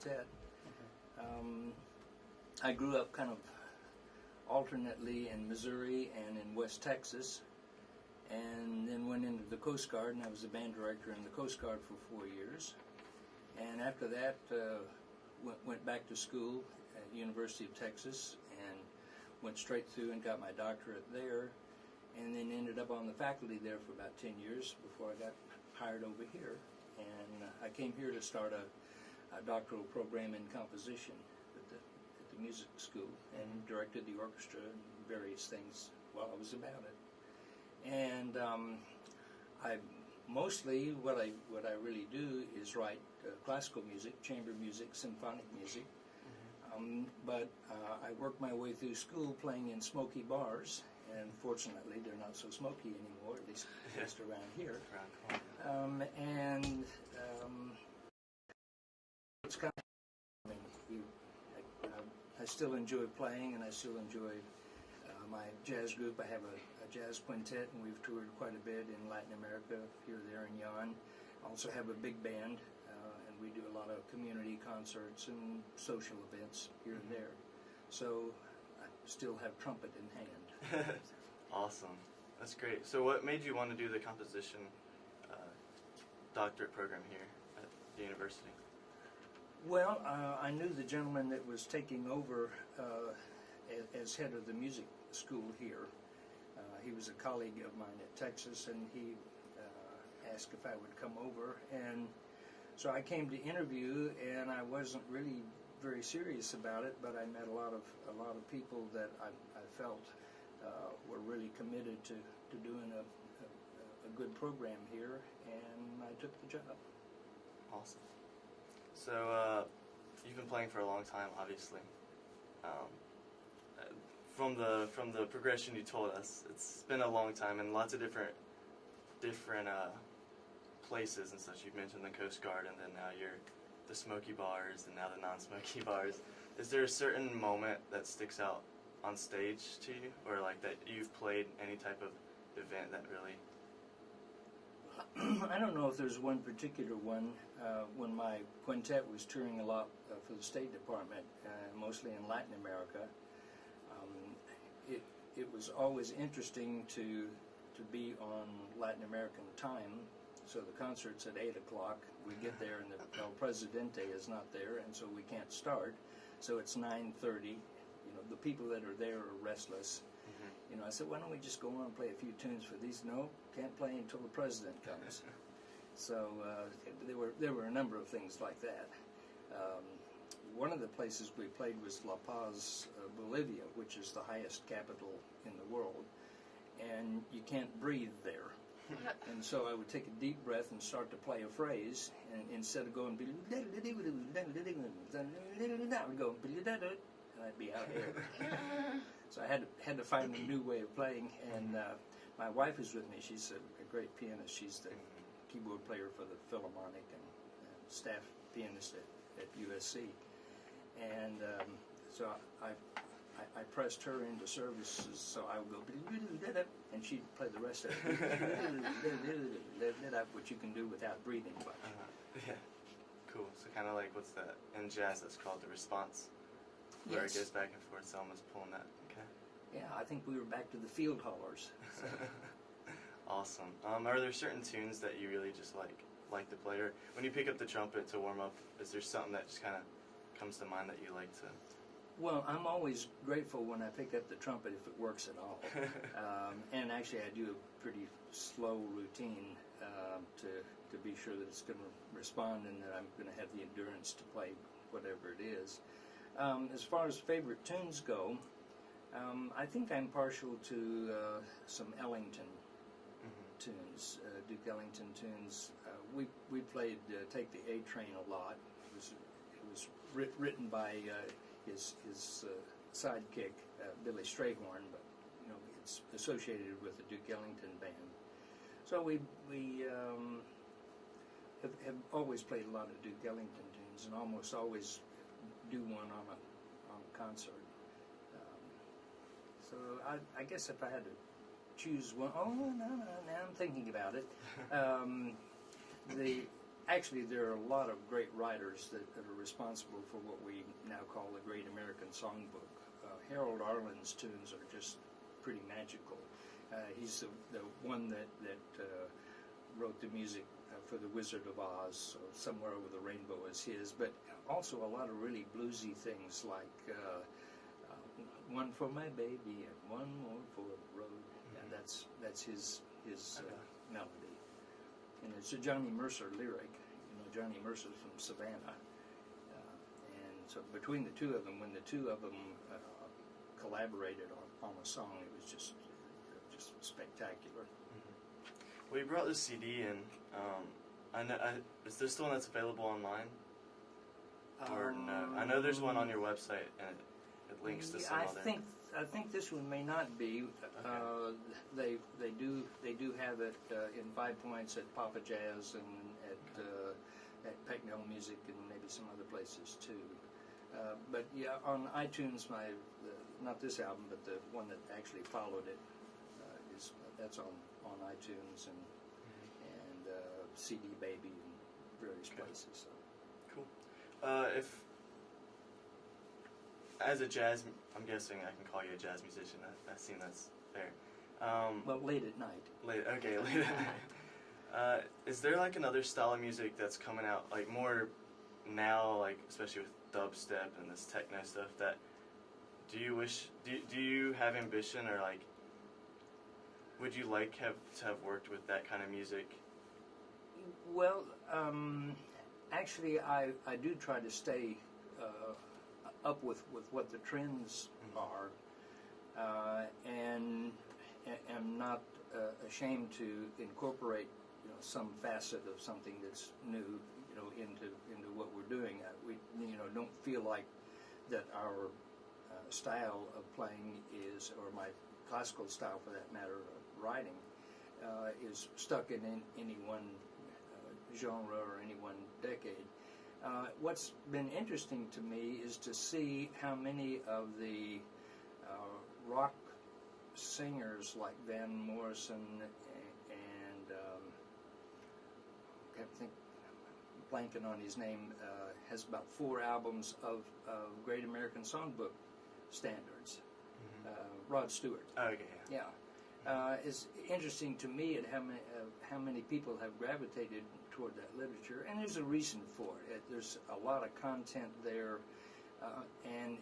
quintet. I grew up kind of alternately in Missouri and in West Texas, and then went into the Coast Guard, and I was a band director in the Coast Guard for 4 years. And after that, went back to school at the University of Texas and went straight through and got my doctorate there, and then ended up on the faculty there for about 10 years before I got hired over here. And I came here to start a doctoral program in composition at the music school, and directed the orchestra and various things while I was about it. And I mostly what I really do is write classical music, chamber music, symphonic music. But I worked my way through school playing in smoky bars, and fortunately they're not so smoky anymore, at least just around here. It's kind of, I still enjoy playing, and I still enjoy my jazz group. I have a jazz quintet, and we've toured quite a bit in Latin America, here, there, and yon. I also have a big band, and we do a lot of community concerts and social events here and there. So I still have trumpet in hand. Awesome. That's great. So what made you want to do the composition doctorate program here at the university? Well, I knew the gentleman that was taking over as head of the music school here. He was a colleague of mine at Texas, and he asked if I would come over. And so I came to interview, and I wasn't really very serious about it, but I met a lot of people that I felt were really committed to doing a good program here, and I took the job. Awesome. So you've been playing for a long time, obviously. From the progression you told us, it's been a long time, and lots of different places and such. You've mentioned the Coast Guard, and then now you're the smoky bars, and now the non-smoky bars. Is there a certain moment that sticks out on stage to you, or like that you've played any type of event that really? I don't know if there's one particular one. When my quintet was touring a lot for the State Department, mostly in Latin America, it was always interesting to be on Latin American time. So the concert's at 8 o'clock. We get there, and the El Presidente is not there, and so we can't start. So it's 9:30. You know, the people that are there are restless. You know, I said, why don't we just go on and play a few tunes for these? No, can't play until the president comes. So there were a number of things like that. One of the places we played was La Paz, Bolivia, which is the highest capital in the world, and you can't breathe there. And so I would take a deep breath and start to play a phrase, and instead of going, I would go, and I'd be out of air. So I had to find a new way of playing, and my wife is with me. She's a great pianist. She's the keyboard player for the Philharmonic and staff pianist at USC. And so I pressed her into services, so I would go, and she'd play the rest of it, which you can do without breathing much. Yeah, cool. So kind of like, what's that in jazz that's called the response, where Yes. it goes back and forth. So almost pulling that. Okay. Yeah, I think we were back to the field hollers. So. Awesome. Are there certain tunes that you really just like to play, or when you pick up the trumpet to warm up, is there something that just kind of comes to mind that you like to? Well, I'm always grateful when I pick up the trumpet if it works at all. And actually, I do a pretty slow routine to be sure that it's going to respond and that I'm going to have the endurance to play whatever it is. As far as favorite tunes go, I think I'm partial to some Ellington tunes, Duke Ellington tunes. We played Take the A Train a lot. It was written by his sidekick, Billy Strayhorn, but you know it's associated with the Duke Ellington band. So we have always played a lot of Duke Ellington tunes, and almost always do one on a concert. So I guess if I had to choose one, now I'm thinking about it. actually, there are a lot of great writers that are responsible for what we now call the Great American Songbook. Harold Arlen's tunes are just pretty magical. He's the one that wrote the music for The Wizard of Oz, so Somewhere Over the Rainbow is his, but also a lot of really bluesy things like One for My Baby and One More for the Road. Yeah, that's his melody. And it's a Johnny Mercer lyric. You know, Johnny Mercer's from Savannah. And so between the two of them, when the two of them collaborated on a song, it was just spectacular. Mm-hmm. Well, you brought this CD in. Is there still one that's available online? Or no? I know there's one on your website, and it links to some other. I think this one may not be. Okay. They do have it in 5 points at Papa Jazz and at Pecknell Music and maybe some other places too. But yeah, on iTunes, not this album, but the one that actually followed it that's on iTunes and CD Baby and various places. So. Cool. If as a jazz, I'm guessing I can call you a jazz musician. I assume that's fair. Well, late at night. Late at night. Is there like another style of music that's coming out like more now, like especially with dubstep and this techno stuff? That do you have ambition, or like would you like to have worked with that kind of music? Well, actually, I do try to stay up with what the trends are, and am not ashamed to incorporate some facet of something that's new into what we're doing. We don't feel like that our style of playing is, or my classical style for that matter of writing, is stuck in any one genre or any one decade. What's been interesting to me is to see how many of the rock singers like Van Morrison and I think blanking on his name, has about 4 albums of Great American Songbook standards. Rod Stewart. Oh, okay. Yeah. It's interesting to me at how many people have gravitated toward that literature, and there's a reason for it. There's a lot of content there, and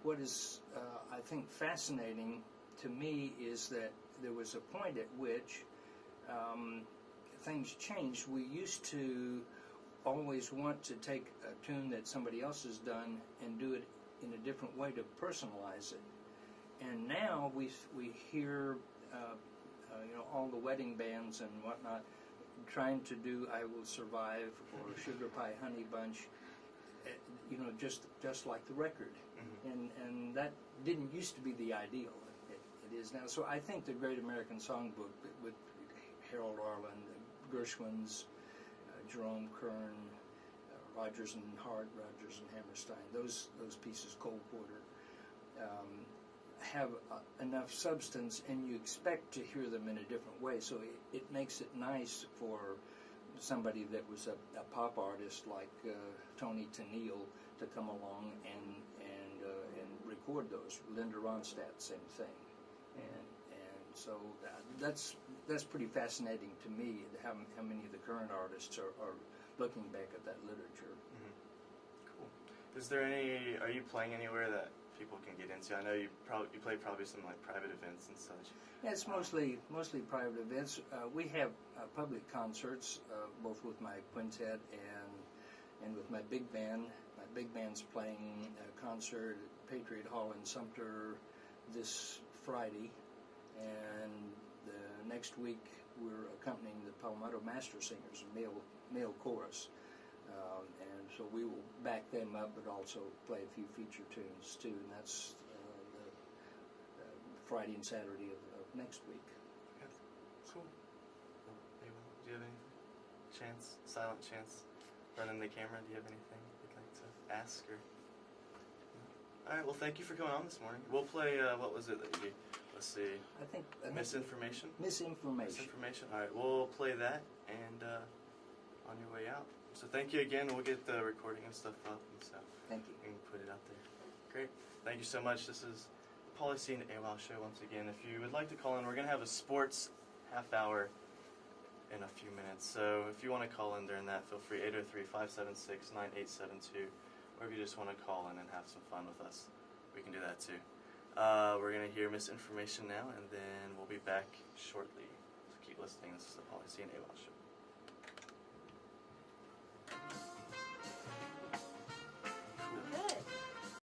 what is, I think, fascinating to me is that there was a point at which things changed. We used to always want to take a tune that somebody else has done and do it in a different way to personalize it. And now we hear all the wedding bands and whatnot trying to do "I Will Survive" or "Sugar Pie Honey Bunch," just like the record. And that didn't used to be the ideal. It is now. So I think the Great American Songbook with Harold Arlen, the Gershwins, Jerome Kern, Rodgers and Hart, Rodgers and Hammerstein, those pieces, Cole Porter, have enough substance, and you expect to hear them in a different way. So it makes it nice for somebody that was a pop artist like Tony Tennille to come along and record those. Linda Ronstadt, same thing, and so that's pretty fascinating to me. How many of the current artists are looking back at that literature. Cool. Is there are you playing anywhere that people can get into? I know you play probably some like private events and such. Yeah, it's mostly private events. We have public concerts, both with my quintet and with my big band. My big band's playing a concert at Patriot Hall in Sumter this Friday, and the next week we're accompanying the Palmetto Master Singers, a male chorus, and so we will back them up, but also play a few feature tunes too, and that's the Friday and Saturday of next week. Okay. Cool. Well, do you have any silent chance, running the camera? Do you have anything you'd like to ask? Or all right. Well, thank you for coming on this morning. We'll play. What was it that you? Let's see. I think. Misinformation. Misinformation. All right. We'll play that, and on your way out. So thank you again. We'll get the recording and stuff up, and so Thank you. we can put it out there. Great. Thank you so much. This is Pauly C and AWOWW show once again. If you would like to call in, we're going to have a sports half hour in a few minutes. So if you want to call in during that, feel free, 803-576-9872. Or if you just want to call in and have some fun with us, we can do that too. We're going to hear misinformation now, and then we'll be back shortly. So keep listening. This is the Pauly C and AWOWW show.